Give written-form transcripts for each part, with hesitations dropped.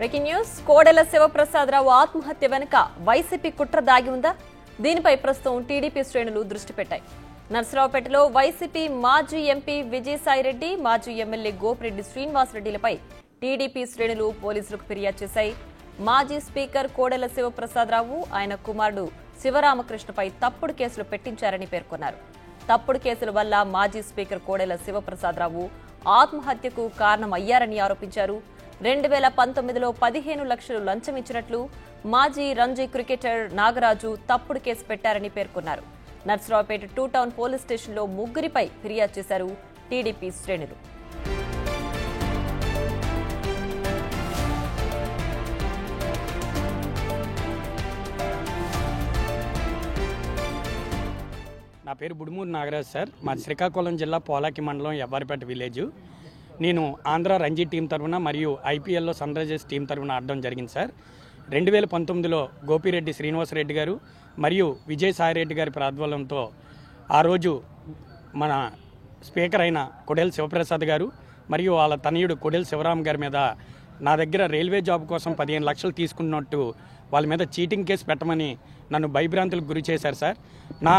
Breaking news. Kodela Sivaprasadarao ఆత్మహత్య వెనుక YCP కుట్ర దాగి ఉందా? దీనిపై ప్రస్తుతం టీడీపీ శ్రేణులు దృష్టి పెట్టాయి. నర్సరావుపేటలో వైసీపీ మాజీ ఎంపీ విజయసాయిరెడ్డి, మాజీ ఎమ్మెల్యే గోపిరెడ్డి శ్రీనివాసరెడ్డిలపై టీడీపీ శ్రేణులు పోలీసులకు ఫిర్యాదు చేశాయి. మాజీ స్పీకర్ కోడెల శివప్రసాదరావు, ఆయన కుమారుడు శివరామకృష్ణపై తప్పుడు కేసులు పెట్టించారని పేర్కొన్నారు. తప్పుడు కేసుల వల్ల మాజీ స్పీకర్ కోడెల శివప్రసాదరావు ఆత్మహత్యకు కారణమయ్యారని ఆరోపించారు. 2019లో 15 లక్షలు లంచం ఇచ్చినట్లు మాజీ రంజీ క్రికెటర్ నాగరాజు తప్పుడు కేసు పెట్టారని పేర్కొన్నారు. నర్సరావుపేట 2 టౌన్ పోలీస్ స్టేషన్లో ముగ్గురిపై ఫిర్యాదు చేశారు టీడీపీ శ్రేణులు. నా పేరు బుడుమూరు నాగరాజు సార్. మా శ్రీకాకుళం జిల్లా పోలాకి మండలం ఎవ్వారిపేట విలేజ్. నేను ఆంధ్ర రంజీ టీం తరఫున మరియు ఐపీఎల్లో సన్ రైజర్స్ టీం తరఫున ఆడడం జరిగింది సార్. 2019లో గోపిరెడ్డి శ్రీనివాసరెడ్డి గారు మరియు విజయసాయిరెడ్డి గారి ప్రాధ్వర్యంతో ఆ రోజు మన స్పీకర్ అయిన కొడెల శివప్రసాద్ గారు మరియు వాళ్ళ తనయుడు కొడెల శివరాం గారి మీద నా దగ్గర రైల్వే జాబ్ కోసం 15 లక్షలు తీసుకున్నట్టు వాళ్ళ మీద చీటింగ్ కేసు పెట్టమని నన్ను భయభ్రాంతులకు గురి చేశారు సార్. నా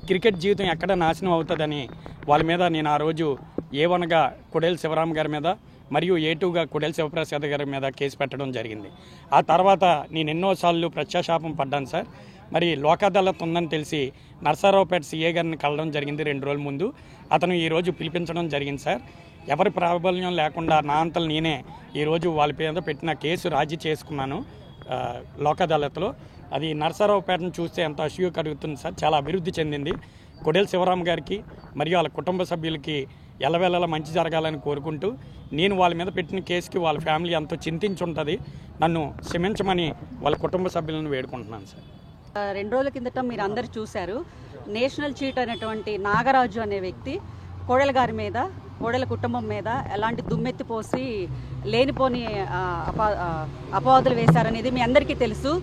క్రికెట్ జీవితం ఎక్కడ నాశనం అవుతుందని వాళ్ళ మీద నేను ఆ రోజు A1గా కొడెల శివరాం గారి మీద మరియు A2గా కొడెల శివప్రసాద్ గారి మీద కేసు పెట్టడం జరిగింది. ఆ తర్వాత నేను ఎన్నోసార్లు ప్రత్యాశాపం పడ్డాను సార్. మరి లోక్ అదాలత్ ఉందని తెలిసి నర్సరావుపేట సీఏ గారిని కలవడం జరిగింది 2 రోజుల ముందు. అతను ఈరోజు పిలిపించడం జరిగింది సార్. ఎవరి ప్రాబల్యం లేకుండా నా అంతలు నేనే ఈరోజు వాళ్ళ మీద పెట్టిన కేసు రాజీ చేసుకున్నాను లోక్ అదాలత్లో. అది నర్సరావుపేటను చూస్తే ఎంత అసూయ కలుగుతుంది సార్. చాలా అభివృద్ధి చెందింది. కొడెల శివరాం గారికి మరియు వాళ్ళ కుటుంబ సభ్యులకి ఎల్లవేళలా మంచి జరగాలని కోరుకుంటూ నేను వాళ్ళ మీద పెట్టిన కేసుకి వాళ్ళ ఫ్యామిలీ ఎంతో చింతించుంటుంది. నన్ను క్షమించమని వాళ్ళ కుటుంబ సభ్యులను వేడుకుంటున్నాను సార్. 2 రోజుల కిందట మీరు అందరు చూశారు, నేషనల్ చీట్ అనేటువంటి నాగరాజు అనే వ్యక్తి కోడెల గారి మీద, కోడెల కుటుంబం మీద ఎలాంటి దుమ్మెత్తి పోసి లేనిపోని అపవాదులు వేశారనేది మీ అందరికీ తెలుసు.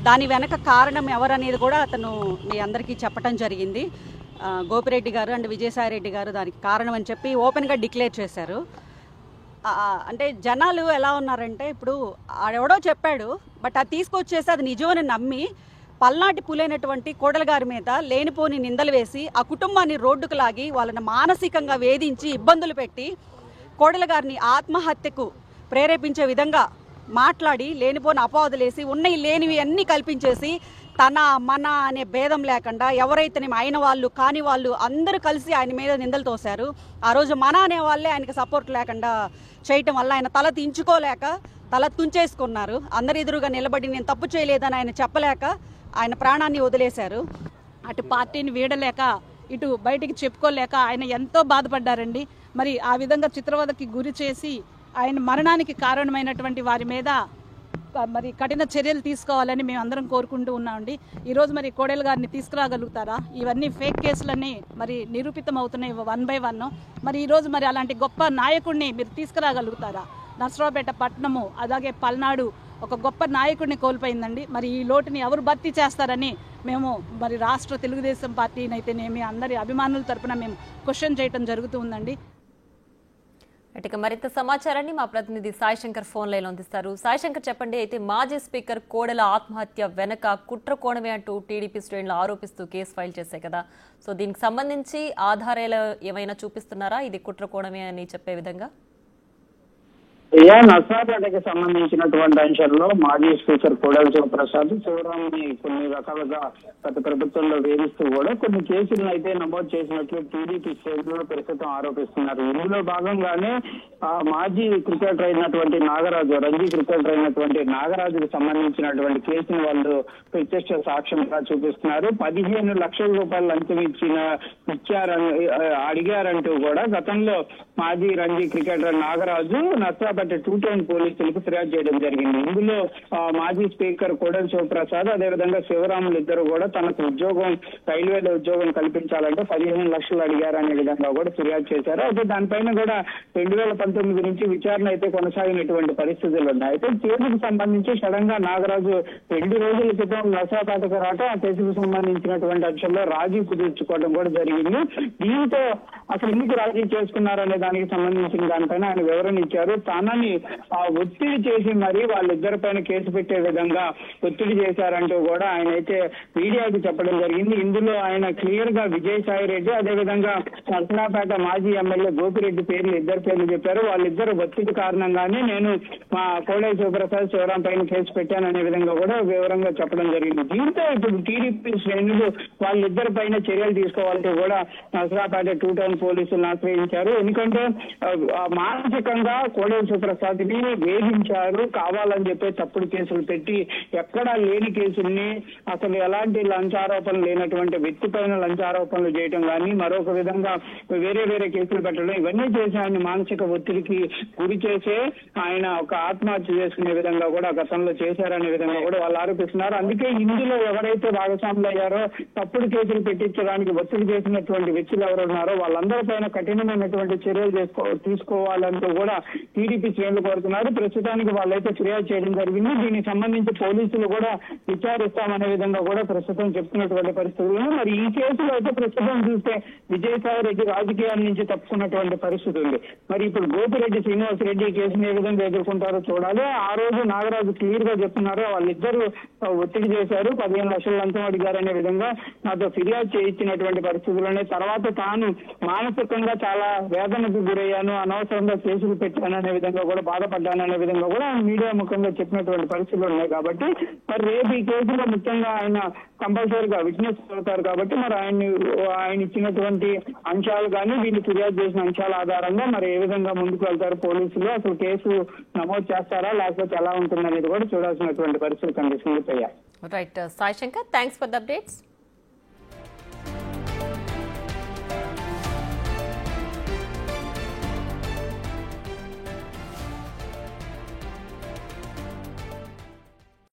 దాని వెనక కారణం ఎవరనేది కూడా అతను మీ అందరికీ చెప్పడం జరిగింది. గోపిరెడ్డి గారు అండ్ విజయసాయిరెడ్డి గారు దానికి కారణం అని చెప్పి ఓపెన్గా డిక్లేర్ చేశారు. అంటే జనాలు ఎలా ఉన్నారంటే, ఇప్పుడు ఆడెవడో చెప్పాడు, బట్ అది తీసుకొచ్చేసి అది నిజమని నమ్మి పల్నాటి పులైనటువంటి కోడెల గారి మీద లేనిపోని నిందలు వేసి ఆ కుటుంబాన్ని రోడ్డుకు లాగి వాళ్ళని మానసికంగా వేధించి ఇబ్బందులు పెట్టి కోడెల గారిని ఆత్మహత్యకు ప్రేరేపించే విధంగా మాట్లాడి లేనిపోని అపవాదులేసి ఉన్నవి లేనివి అన్నీ కల్పించేసి తన మన అనే భేదం లేకుండా ఎవరైతే అయిన వాళ్ళు కాని వాళ్ళు అందరూ కలిసి ఆయన మీద నిందలు తోశారు. ఆ రోజు మన అనే వాళ్ళే ఆయనకి సపోర్ట్ లేకుండా చేయటం వల్ల ఆయన తల దించుకోలేక తల తుంచేసుకున్నారు. అందరి ఎదురుగా నిలబడి నేను తప్పు చేయలేదని ఆయన చెప్పలేక ఆయన ప్రాణాన్ని వదిలేశారు. అటు పార్టీని వీడలేక ఇటు బయటికి చెప్పుకోలేక ఆయన ఎంతో బాధపడ్డారండి. మరి ఆ విధంగా చిత్రవధకి గురి చేసి ఆయన మరణానికి కారణమైనటువంటి వారి మీద మరి కఠిన చర్యలు తీసుకోవాలని మేము అందరం కోరుకుంటూ ఉన్నామండి. ఈరోజు మరి కోడెల గారిని తీసుకురాగలుగుతారా? ఇవన్నీ ఫేక్ కేసులన్నీ మరి నిరూపితం అవుతున్నాయి 1 by 1. మరి ఈరోజు మరి అలాంటి గొప్ప నాయకుడిని మీరు తీసుకురాగలుగుతారా? నర్సరావుపేట పట్టణము అలాగే పల్నాడు ఒక గొప్ప నాయకుడిని కోల్పోయిందండి. మరి ఈ లోటుని ఎవరు భర్తీ చేస్తారని మేము మరి రాష్ట్ర తెలుగుదేశం పార్టీనైతేనేమి అందరి అభిమానుల తరపున మేము క్వశ్చన్ చేయడం జరుగుతూ ఉందండి. ఇక మరింత సమాచారాన్ని మా ప్రతినిధి సాయిశంకర్ ఫోన్ లైన్లో అందిస్తారు. సాయిశంకర్, చెప్పండి. అయితే మాజీ స్పీకర్ కోడెల ఆత్మహత్య వెనక కుట్ర కోణమే అంటూ టీడీపీ శ్రేణులు ఆరోపిస్తూ కేసు ఫైల్ చేశాయి కదా. సో దీనికి సంబంధించి ఆధారాలు ఏమైనా చూపిస్తున్నారా ఇది కుట్ర కోణమే అని చెప్పే విధంగా? నర్సరావుపేటకి సంబంధించినటువంటి అంశాల్లో మాజీ స్పీకర్ కోడెల శివప్రసాద్ శివరాంని కొన్ని రకాలుగా గత ప్రభుత్వంలో వేధిస్తూ కూడా కొన్ని కేసులను అయితే నమోదు చేసినట్లు టీడీపీ శ్రేణులు ప్రస్తుతం ఆరోపిస్తున్నారు. ఇందులో భాగంగానే మాజీ క్రికెటర్ అయినటువంటి నాగరాజు, రంజీ క్రికెటర్ అయినటువంటి నాగరాజుకు సంబంధించినటువంటి కేసును వాళ్ళు ప్రత్యక్ష సాక్ష్యంగా చూపిస్తున్నారు. 15 లక్షల రూపాయలు లంచం అడిగారంటూ కూడా గతంలో మాజీ రంజీ క్రికెటర్ నాగరాజు నర్సరావుపేట 2 టౌన్ పోలీసులకు ఫిర్యాదు చేయడం జరిగింది. ఇందులో మాజీ స్పీకర్ కోడెల శివప్రసాద్ అదేవిధంగా శివరాములు ఇద్దరు కూడా తనకు రైల్వేలో ఉద్యోగం కల్పించాలంటే 15 లక్షలు అడిగారనే విధంగా కూడా ఫిర్యాదు చేశారు. అయితే దానిపైన కూడా 2019 నుంచి విచారణ అయితే కొనసాగినటువంటి పరిస్థితులు ఉన్నాయి. అయితే కేసుకు సంబంధించి సడన్ గా నాగరాజు 2 రోజుల క్రితం నర్సరావుపేటకు రావటం, ఆ కేసుకు సంబంధించినటువంటి అంశంలో రాజీ కుదుర్చుకోవడం కూడా జరిగింది. దీంతో అసలు ఎందుకు రాజీ చేసుకున్నారనే దానికి సంబంధించిన దానిపైన ఆయన వివరణ ఇచ్చారు. తనని ఒత్తిడి చేసి మరి వాళ్ళిద్దరి పైన కేసు పెట్టే విధంగా ఒత్తిడి చేశారంటూ కూడా ఆయన అయితే మీడియాకు చెప్పడం జరిగింది. ఇందులో ఆయన క్లియర్ గా విజయసాయి రెడ్డి అదేవిధంగా నర్సరావుపేట మాజీ ఎమ్మెల్యే గోపిరెడ్డి ఇద్దరు పేర్లు చెప్పారు. వాళ్ళిద్దరు ఒత్తిడి కారణంగానే నేను మా కోడెల శివప్రసాద్ శివరాం పైన కేసు పెట్టాననే విధంగా కూడా వివరంగా చెప్పడం జరిగింది. దీంతో ఇప్పుడు టీడీపీ శ్రేణులు వాళ్ళిద్దరి పైన చర్యలు తీసుకోవాలంటూ కూడా నర్సరావుపేట 2 టౌన్ పోలీసులను ఆశ్రయించారు. ఎందుకంటే మానసికంగా కోడెల శివప్రసాద్ ని వేధించారు, కావాలని చెప్పి తప్పుడు కేసులు పెట్టి ఎక్కడా లేని కేసుల్ని అసలు ఎలాంటి లంచారోపణలు లేనటువంటి వ్యక్తి పైన లంచారోపణలు చేయడం కానీ మరొక విధంగా వేరే కేసులు పెట్టడం ఇవన్నీ చేసి ఆయన మానసిక ఒత్తిడికి గురి చేసే ఆయన ఒక ఆత్మహత్య చేసుకునే విధంగా కూడా గతంలో చేశారనే విధంగా కూడా వాళ్ళు ఆరోపిస్తున్నారు. అందుకే ఇందులో ఎవరైతే భాగస్వాములు అయ్యారో తప్పుడు కేసులు పెట్టించడానికి ఒత్తిడి చేసినటువంటి వ్యక్తులు ఎవరు ఉన్నారో వాళ్ళందరి పైన కఠినమైనటువంటి చర్యలు తీసుకోవాలంటూ కూడా టీడీపీ శ్రేణులు కోరుతున్నారు. ప్రస్తుతానికి వాళ్ళైతే ఫిర్యాదు చేయడం జరిగింది. దీనికి సంబంధించి పోలీసులు కూడా విచారిస్తామనే విధంగా కూడా ప్రస్తుతం చెప్తున్నటువంటి పరిస్థితులు. మరి ఈ కేసులో అయితే ప్రస్తుతం చూస్తే విజయసాయి రెడ్డి రాజకీయాల నుంచి తప్పుకున్నటువంటి పరిస్థితి ఉంది. మరి ఇప్పుడు గోపిరెడ్డి శ్రీనివాస్ రెడ్డి కేసును ఏ విధంగా ఎదుర్కొంటారో చూడాలి. ఆ రోజు నాగరాజు క్లియర్ గా చెప్తున్నారు వాళ్ళిద్దరు ఒత్తిడి చేశారు, 15 లక్షల లంచం అడిగారనే విధంగా నాతో ఫిర్యాదు చేయించినటువంటి పరిస్థితుల్లోనే తర్వాత తాను మానసికంగా చాలా వేదనకు గురయ్యాను, అనవసరంగా కేసులు పెట్టాననే విధంగా కూడా బాధపడ్డాననే విధంగా కూడా మీడియా ముఖంగా చెప్పినటువంటి పరిస్థితులు ఉన్నాయి. కాబట్టి మరి రేపు ఈ కేసులో ముఖ్యంగా ఆయన కంపల్సరీగా విట్నెస్ అవుతారు. కాబట్టి మరి ఆయన ఇచ్చినటువంటి అంశాలు కానీ వీళ్ళు ఫిర్యాదు చేసిన అంశాల ఆధారంగా మరి ఏ విధంగా ముందుకు వెళ్తారు పోలీసులు, అసలు కేసు నమోదు చేస్తారా లేకపోతే ఎలా ఉంటుందనేది కూడా చూడాల్సినటువంటి పరిస్థితులు కనిపిస్తుంది. Right Sai Shankar, thanks for the updates.